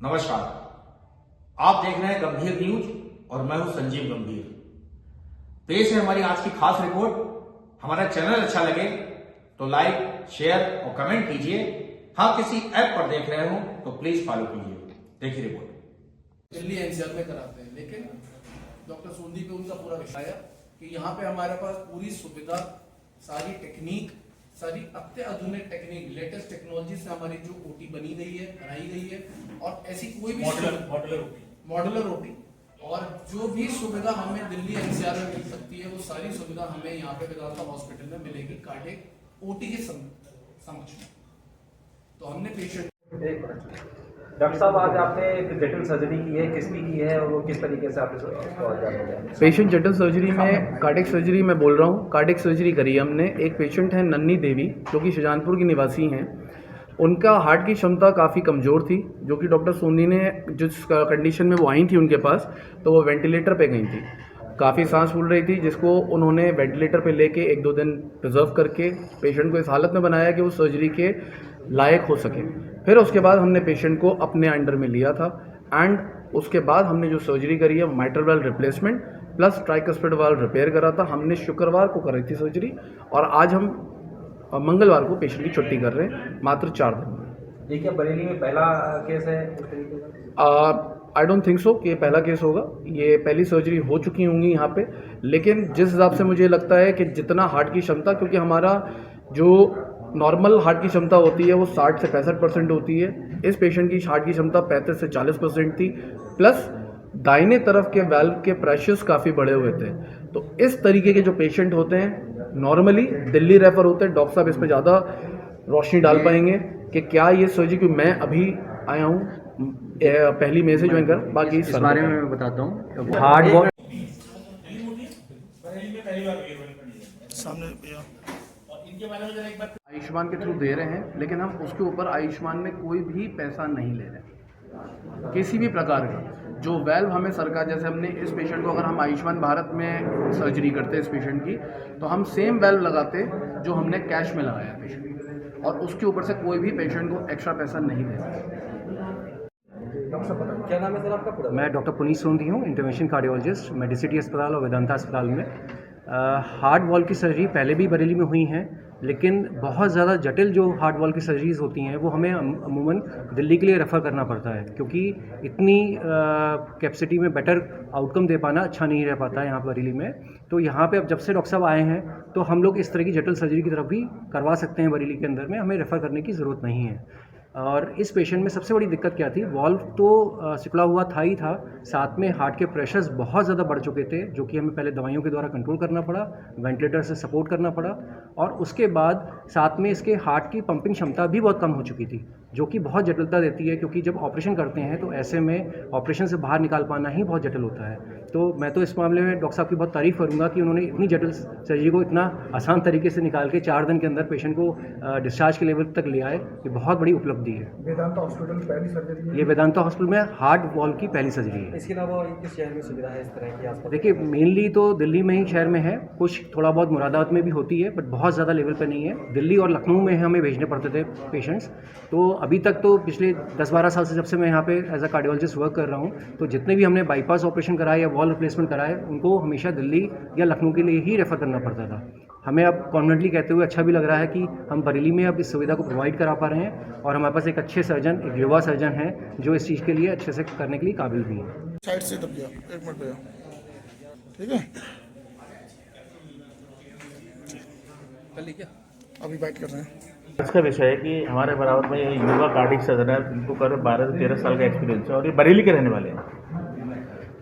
नमस्कार, आप देख रहे हैं गंभीर न्यूज और मैं हूं संजीव गंभीर। पेश है हमारी आज की खास रिपोर्ट। हमारा चैनल अच्छा लगे तो लाइक, शेयर और कमेंट कीजिए। हाँ, किसी ऐप पर देख रहे हो तो प्लीज फॉलो कीजिए। देखिए रिपोर्ट। दिल्ली एनसीआर में कराते हैं, लेकिन डॉक्टर सोंदी पे उनका पूरा विषय है कि यहाँ पे हमारे पास पूरी सुविधा, सारी टेक्निक, सारी अत्याधुनिक टेक्निक, लेटेस्ट टेक्नोलॉजी से हमारी जो ओटी बनी गई है, बनाई गई है, और ऐसी कोई भी मॉडुलर ओटी और जो भी सुविधा हमें दिल्ली एनसीआर में मिल सकती है वो सारी सुविधा हमें यहाँ पे वेदांता हॉस्पिटल में मिलेगी कार्डियक ओटी के समक्ष। तो हमने पेशेंट डॉक्टर साहब, आज आपने एक जटिल सर्जरी की है, किसकी की है और वो किस तरीके से आपने पेशेंट जटिल सर्जरी में कार्डियक सर्जरी में बोल रहा हूँ। कार्डियक सर्जरी करी हमने। एक पेशेंट है नन्नी देवी जो कि शाहजहानपुर की निवासी हैं। उनका हार्ट की क्षमता काफ़ी कमज़ोर थी, जो कि डॉक्टर सोनी ने जिस कंडीशन में वो आई थी उनके पास, तो वो वेंटिलेटर पे गई थी। काफ़ी सांस फूल रही थी, जिसको उन्होंने वेंटिलेटर पे लेके 1-2 दिन प्रिजर्व करके पेशेंट को इस हालत में बनाया कि वो सर्जरी के लायक हो सके। फिर उसके बाद हमने पेशेंट को अपने अंडर में लिया था एंड उसके बाद हमने जो सर्जरी करी है mitral valve replacement plus tricuspid valve repair करा था। हमने शुक्रवार को करी थी सर्जरी और आज हम मंगलवार को पेशेंट की छुट्टी कर रहे हैं, मात्र 4 दिन में। ये क्या बरेली में पहला केस है इस तरीके का? आई डोंट थिंक सो कि ये पहला केस होगा। ये पहली सर्जरी हो चुकी होंगी यहाँ पे, लेकिन जिस हिसाब से मुझे लगता है कि जितना हार्ट की क्षमता, क्योंकि हमारा जो नॉर्मल हार्ट की क्षमता होती है वो 60 से 65% होती है, इस पेशेंट की हार्ट की क्षमता 35 से 40% थी, प्लस दाहिने तरफ के वाल्व के प्रेशर्स काफ़ी बढ़े हुए थे। तो इस तरीके के जो पेशेंट होते हैं नॉर्मली दिल्ली रेफर होते हैं। डॉक्टर साहब इस पर ज़्यादा रोशनी डाल पाएंगे कि क्या ये सर्जरी, क्योंकि मैं अभी आया हूँ पहली मई से ज्वाइन कर, बाकी इस बारे में मैं बताता हूँ। हार्ट वॉल आयुष्मान के थ्रू दे रहे हैं, लेकिन हम उसके ऊपर आयुष्मान में कोई भी पैसा नहीं ले रहे हैं किसी भी प्रकार का। जो वेल्व हमें सरकार, जैसे हमने इस पेशेंट को, अगर हम आयुष्मान भारत में सर्जरी करते इस पेशेंट की, तो हम सेम वेल्व लगाते जो हमने कैश में लगाया पेशेंट, और उसके ऊपर से कोई भी पेशेंट को एक्स्ट्रा पैसा नहीं देते। क्या नाम है सर आपका पूरा? मैं डॉक्टर पुनीत सोंधी हूँ, इंटरवेंशन कार्डियोलॉजिस्ट, मेडिसिटी अस्पताल और वेदांता अस्पताल में। हार्ट वॉल की सर्जरी पहले भी बरेली में हुई हैं, लेकिन बहुत ज़्यादा जटिल जो हार्ट वॉल की सर्जरीज होती हैं वो हमें अमूमन दिल्ली के लिए रेफ़र करना पड़ता है, क्योंकि इतनी कैपेसिटी में बेटर आउटकम दे पाना अच्छा नहीं रह पाता है यहाँ बरेली में। तो यहाँ पे अब जब से डॉक्टर साहब आए हैं तो हम लोग इस तरह की जटिल सर्जरी की तरफ भी करवा सकते हैं बरेली के अंदर में, हमें रेफ़र करने की ज़रूरत नहीं है। और इस पेशेंट में सबसे बड़ी दिक्कत क्या थी, वॉल्व तो सिकुड़ा हुआ था ही था, साथ में हार्ट के प्रेशर्स बहुत ज़्यादा बढ़ चुके थे, जो कि हमें पहले दवाइयों के द्वारा कंट्रोल करना पड़ा, वेंटिलेटर से सपोर्ट करना पड़ा, और उसके बाद साथ में इसके हार्ट की पंपिंग क्षमता भी बहुत कम हो चुकी थी, जो कि बहुत जटिलता देती है, क्योंकि जब ऑपरेशन करते हैं तो ऐसे में ऑपरेशन से बाहर निकाल पाना ही बहुत जटिल होता है। तो मैं तो इस मामले में डॉक्टर साहब की बहुत तारीफ़ करूँगा कि उन्होंने इतनी जटिल सर्जरी को इतना आसान तरीके से निकाल के 4 दिन के अंदर पेशेंट को डिस्चार्ज के लेवल तक ले आए। ये बहुत बड़ी उपलब्धि है। वेदांता हॉस्पिटल की पहली सर्जरी है ये वेदांता हॉस्पिटल में हार्ट वॉल की पहली सर्जरी है। इसके अलावा किस शहर में सुविधा है इस तरह की आसपास? देखिए, मेनली तो दिल्ली में ही शहर में है, कुछ थोड़ा बहुत मुरादाबाद में भी होती है, बट बहुत ज़्यादा लेवल पे नहीं है। दिल्ली और लखनऊ में हमें भेजने पड़ते थे पेशेंट्स। तो अभी तक तो पिछले 10-12 साल से, जब से मैं यहाँ पे एज अ कार्डियोलॉजिस्ट वर्क कर रहा हूँ, तो जितने भी हमने बाईपास ऑपरेशन कराए या वॉल रिप्लेसमेंट कराए, उनको हमेशा दिल्ली या लखनऊ के लिए ही रेफ़र करना पड़ता था। हमें अब कॉन्फिडेंटली कहते हुए अच्छा भी लग रहा है कि हम बरेली में अब इस सुविधा को प्रोवाइड करा पा रहे हैं, और हमारे पास एक अच्छे सर्जन, एक युवा सर्जन है जो इस चीज़ के लिए अच्छे से करने के लिए काबिल भी है। साइड से दबिया, 1 मिनट भैया, ठीक है? अभी बाइट कर रहे हैं। इसका विषय है कि हमारे बराबर में ये युवा कार्डिक सर्जन है, जिनको करीब 12 से 13 साल का एक्सपीरियंस है, और ये बरेली के रहने वाले हैं।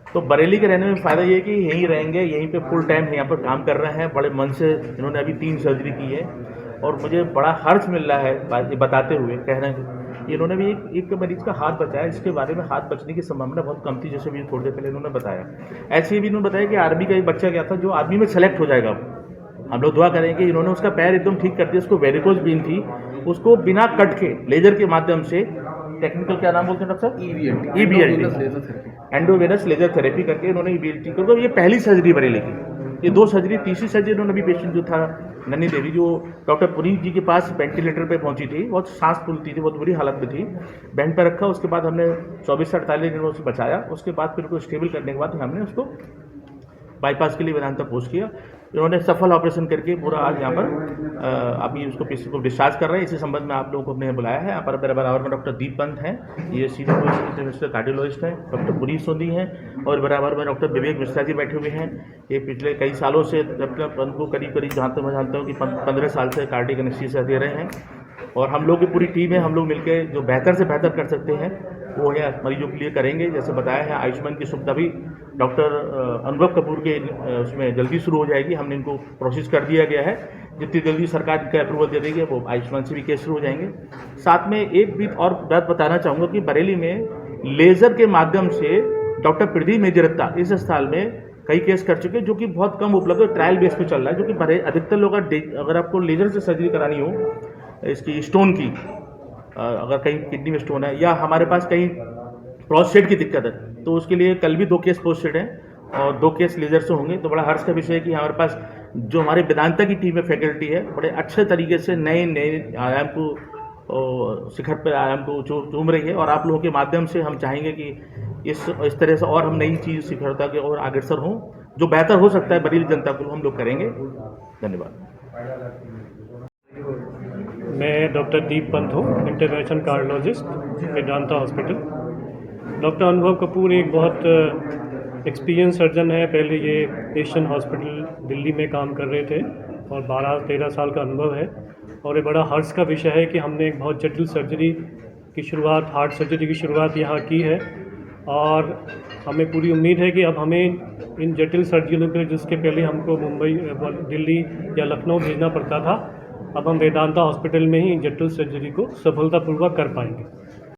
तो बरेली के रहने में फ़ायदा ये है कि यहीं रहेंगे, यहीं पे फुल टाइम यहाँ पर काम कर रहे हैं। बड़े मन से इन्होंने अभी 3 सर्जरी की है, और मुझे बड़ा हर्ष मिल रहा है बताते हुए, कह रहे हैं कि इन्होंने भी एक मरीज़ का हाथ बचाया। इसके बारे में हाथ बचने की संभावना बहुत कम थी, जैसे भी थोड़ी देर पहले इन्होंने बताया। ऐसे भी इन्होंने बताया कि आर्मी का एक बच्चा क्या था जो आर्मी में सेलेक्ट हो जाएगा। हम लोग दुआ करेंगे। इन्होंने उसका पैर एकदम ठीक कर दिया, उसको वेरिकोज बीन थी, उसको बिना कट के लेजर के माध्यम से, टेक्निकल क्या नाम बोलते हैं डॉक्टर साहब? EBLT, एंडोवेनस लेजर थेरेपी करके इन्होंने EBLT करके, ये पहली सर्जरी बरेली की। ये 2 सर्जरी, तीसरी सर्जरी उन्होंने अभी पेशेंट जो था नन्ही देवी, जो डॉक्टर पुनीत जी के पास वेंटिलेटर पे पहुंची थी, बहुत सांस फूलती थी, बहुत बुरी हालत में थी, बेड पर रखा। उसके बाद हमने 24 से 48 दिन में उसे बचाया। उसके बाद फिर उसको स्टेबल करने के बाद हमने उसको बाईपास के लिए वेदांता पोस्ट किया। इन्होंने सफल ऑपरेशन करके पूरा आज यहाँ पर अभी उसको पेशेंट को डिस्चार्ज कर रहे हैं। इसी संबंध में आप लोगों को हमने बुलाया है। यहाँ पर मेरे बराबर में डॉक्टर दीप पंत हैं, ये सीनियर इंटरनेशनल कार्डियोलॉजिस्ट हैं, डॉक्टर पुनीत सोंधी हैं, और बराबर में डॉक्टर विवेक मिश्रा जी बैठे हुए हैं। ये पिछले कई सालों से डॉक्टर पंत को करीब जहाँ तक मैं जानता हूँ कि 15 साल से कार्डियक एनेस्थीसिया दे रहे हैं। और हम लोग की पूरी टीम है, हम लोग मिलकर जो बेहतर से बेहतर कर सकते हैं वो है मरीजों के लिए करेंगे। जैसे बताया है, आयुष्मान की सुविधा भी डॉक्टर अनुभव कपूर के उसमें जल्दी शुरू हो जाएगी। हमने इनको प्रोसेस कर दिया गया है। जितनी जल्दी सरकार इनका अप्रूवल दे देगी वो आयुष्मान से भी केस शुरू हो जाएंगे। साथ में एक भी और बात बताना चाहूँगा कि बरेली में लेज़र के माध्यम से डॉक्टर प्रदीप मेजरत्ता इस अस्पताल में कई केस कर चुके हैं, जो कि बहुत कम उपलब्ध है, ट्रायल बेस पे चल रहा है। जो कि अधिकतर लोग अगर आपको लेज़र से सर्जरी करानी हो इसकी स्टोन की, अगर कहीं किडनी में स्टोन है या हमारे पास कहीं प्रोस्टेट की दिक्कत है, तो उसके लिए कल भी 2 केस प्रोस्टेट हैं और 2 केस लेजर से होंगे। तो बड़ा हर्ष का विषय है कि हमारे पास जो हमारे वेदांता की टीम में फैकल्टी है, बड़े अच्छे तरीके से नए आयाम को शिखर पर आयाम को चूम रही है। और आप लोगों के माध्यम से हम चाहेंगे कि इस तरह से और हम नई चीज़ शिखरता के और अग्रसर हों। जो बेहतर हो सकता है बरेली जनता को, हम लोग करेंगे। धन्यवाद। मैं डॉक्टर दीप पंत हूँ, international cardiologist, Vedanta hospital. Doctor अनुभव कपूर एक बहुत एक्सपीरियंस सर्जन है। पहले ये एशियन हॉस्पिटल दिल्ली में काम कर रहे थे और 12-13 साल का अनुभव है। और ये बड़ा हर्ष का विषय है कि हमने एक बहुत जटिल सर्जरी की शुरुआत, हार्ट सर्जरी की शुरुआत यहाँ की है। और हमें पूरी उम्मीद है कि अब हमें इन जटिल सर्जरियों के, जिसके पहले हमको मुंबई, दिल्ली या लखनऊ भेजना पड़ता था, अब हम वेदांता हॉस्पिटल में ही जटिल सर्जरी को सफलतापूर्वक कर पाएंगे।